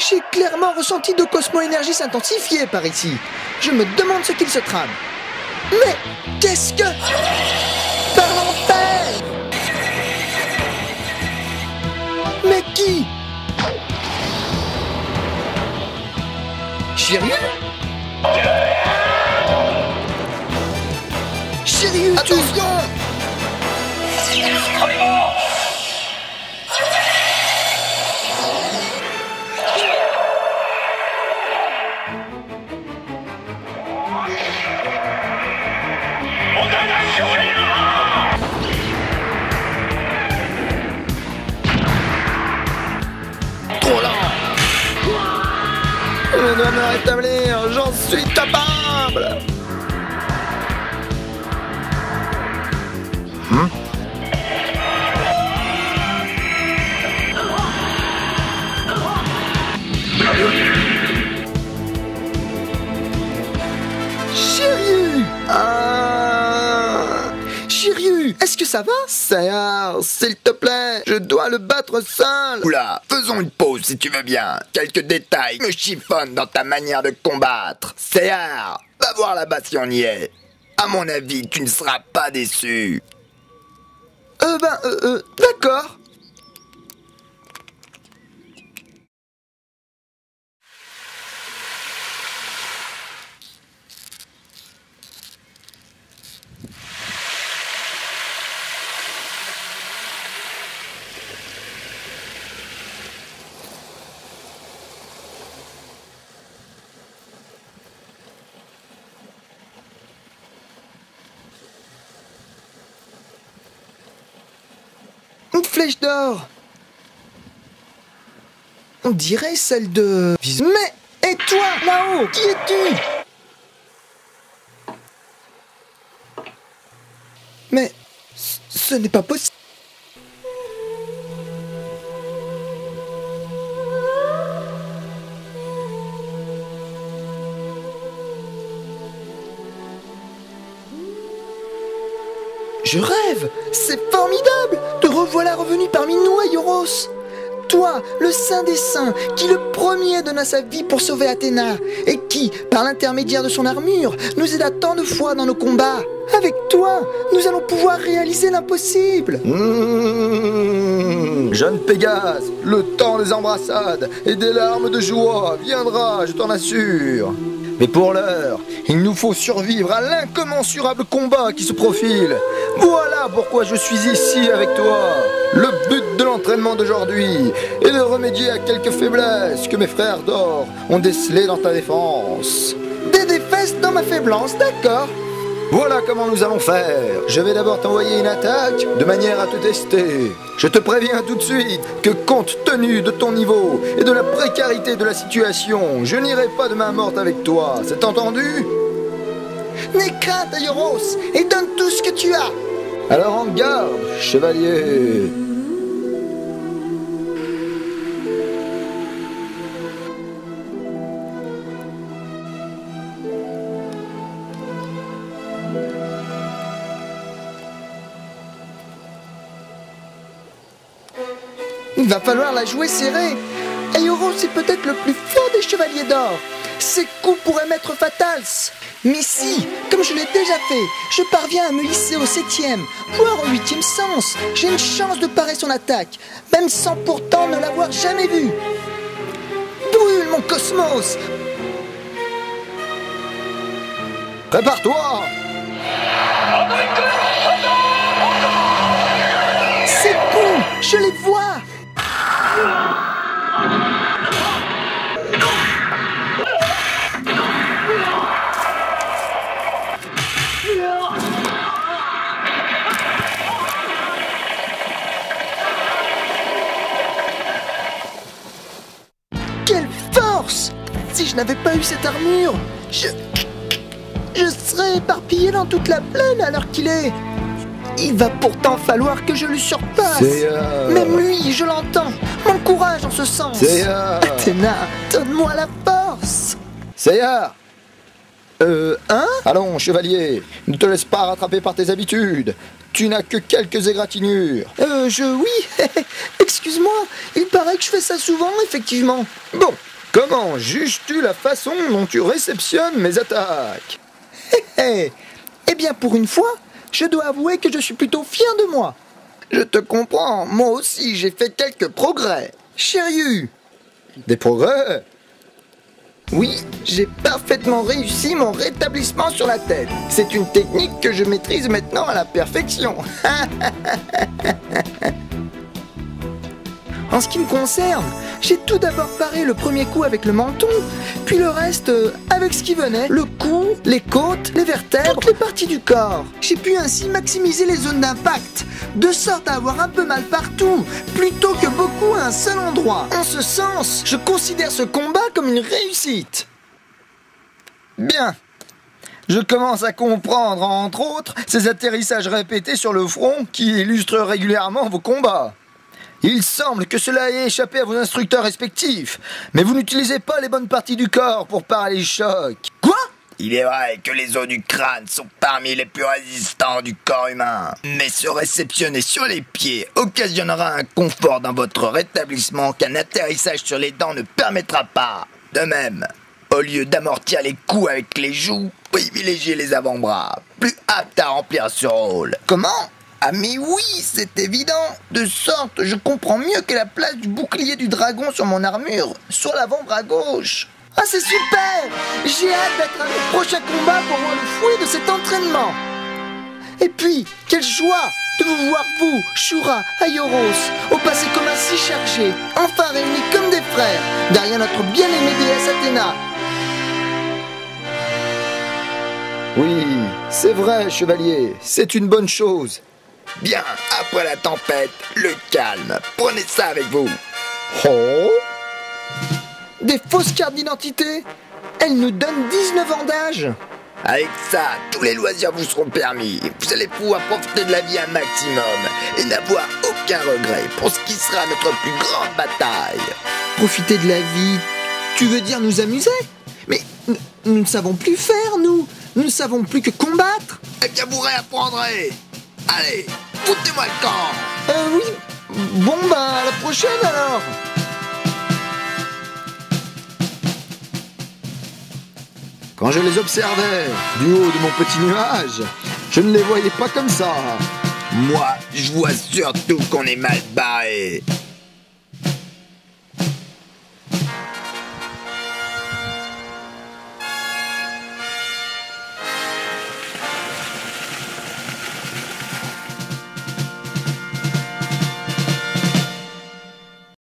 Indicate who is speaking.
Speaker 1: J'ai clairement ressenti de cosmo-énergie s'intensifier par ici. Je me demande ce qu'il se trame. Mais qu'est-ce que... Par l'enfer! Mais qui? Shiryu? Shiryu, attention! Trop lent! Je dois me rétablir, j'en suis capable! Shiryu! Shiryu, est-ce que ça va? Seiya, s'il te plaît, je dois le battre seul.
Speaker 2: Oula, faisons une pause si tu veux bien. Quelques détails me chiffonnent dans ta manière de combattre. Seiya, va voir là-bas si on y est. À mon avis, tu ne seras pas déçu.
Speaker 1: D'accord. Une flèche d'or. On dirait celle de... Mais, et toi, là-haut, qui es-tu? Mais, ce n'est pas possible. Je rêve! C'est formidable! Te revoilà revenu parmi nous, Aioros! Toi, le saint des saints, qui le premier donna sa vie pour sauver Athéna, et qui, par l'intermédiaire de son armure, nous aida tant de fois dans nos combats. Avec toi, nous allons pouvoir réaliser l'impossible!
Speaker 3: Jeune Pégase, le temps des embrassades et des larmes de joie viendra, je t'en assure. Mais pour l'heure, il nous faut survivre à l'incommensurable combat qui se profile. Voilà pourquoi je suis ici avec toi. Le but de l'entraînement d'aujourd'hui est de remédier à quelques faiblesses que mes frères d'or ont décelées dans ta défense.
Speaker 1: Des défaites dans ma faiblesse, d'accord?
Speaker 3: Voilà comment nous allons faire. Je vais d'abord t'envoyer une attaque de manière à te tester. Je te préviens tout de suite que compte tenu de ton niveau et de la précarité de la situation, je n'irai pas de main morte avec toi. C'est entendu?
Speaker 1: N'aie crainte, Aioros, et donne tout ce que tu as.
Speaker 3: Alors en garde, chevalier.
Speaker 1: Il va falloir la jouer serrée. Aioros est peut-être le plus fort des chevaliers d'or. Ses coups pourraient m'être fatals. Mais si, comme je l'ai déjà fait, je parviens à me hisser au 7e, voire au 8e sens, j'ai une chance de parer son attaque, même sans pourtant ne l'avoir jamais vue. Brûle mon cosmos!
Speaker 3: Prépare-toi!
Speaker 1: Ces coups, je les vois! Quelle force! Si je n'avais pas eu cette armure, je serais éparpillé dans toute la plaine à l'heure qu'il est. Il va pourtant falloir que je le surpasse. Même lui, je l'entends, m'encourage en ce sens. Athéna, donne-moi la force.
Speaker 3: Seiya!
Speaker 1: Hein?
Speaker 3: Allons, chevalier, ne te laisse pas rattraper par tes habitudes. Tu n'as que quelques égratignures.
Speaker 1: Oui, excuse-moi, il paraît que je fais ça souvent, effectivement. Bon,
Speaker 3: Comment juges-tu la façon dont tu réceptionnes mes attaques?
Speaker 1: Eh bien, pour une fois, je dois avouer que je suis plutôt fier de moi.
Speaker 2: Je te comprends, moi aussi j'ai fait quelques progrès.
Speaker 1: Shiryu,
Speaker 3: Des progrès?
Speaker 1: oui, j'ai parfaitement réussi mon rétablissement sur la tête. C'est une technique que je maîtrise maintenant à la perfection. En ce qui me concerne, j'ai tout d'abord paré le premier coup avec le menton, puis le reste avec ce qui venait, le cou, les côtes, les vertèbres, toutes les parties du corps. J'ai pu ainsi maximiser les zones d'impact, de sorte à avoir un peu mal partout, plutôt que beaucoup à un seul endroit. En ce sens, je considère ce combat comme une réussite.
Speaker 3: Bien. Je commence à comprendre, entre autres, ces atterrissages répétés sur le front qui illustrent régulièrement vos combats. Il semble que cela ait échappé à vos instructeurs respectifs, mais vous n'utilisez pas les bonnes parties du corps pour parer les chocs.
Speaker 1: Quoi?
Speaker 2: Il est vrai que les os du crâne sont parmi les plus résistants du corps humain. Mais se réceptionner sur les pieds occasionnera un confort dans votre rétablissement qu'un atterrissage sur les dents ne permettra pas. De même, au lieu d'amortir les coups avec les joues, privilégiez les avant-bras, plus aptes à remplir ce rôle.
Speaker 1: Comment?
Speaker 2: Ah mais oui, c'est évident. De sorte, je comprends mieux que la place du bouclier du dragon sur mon armure, sur l'avant-bras gauche.
Speaker 1: Ah, c'est super! J'ai hâte d'être à mes prochains combats pour voir le fruit de cet entraînement. Et puis, quelle joie de vous voir, vous, Shura, Aioros, au passé commun si chargé, enfin réunis comme des frères, derrière notre bien-aimée déesse Athéna.
Speaker 3: Oui, c'est vrai, chevalier, c'est une bonne chose.
Speaker 2: Bien, après la tempête, le calme. Prenez ça avec vous.
Speaker 3: Oh?
Speaker 1: Des fausses cartes d'identité? Elles nous donnent 19 ans d'âge.
Speaker 2: Avec ça, tous les loisirs vous seront permis. Vous allez pouvoir profiter de la vie un maximum et n'avoir aucun regret pour ce qui sera notre plus grande bataille.
Speaker 1: Profiter de la vie, tu veux dire nous amuser? Mais nous ne savons plus faire, nous. Nous ne savons plus que combattre.
Speaker 2: Eh bien, vous réapprendrez. Allez, foutez-moi le camp.
Speaker 1: Oui. Bon, à la prochaine alors.
Speaker 3: Quand je les observais du haut de mon petit nuage, je ne les voyais pas comme ça.
Speaker 2: Moi, je vois surtout qu'on est mal barré.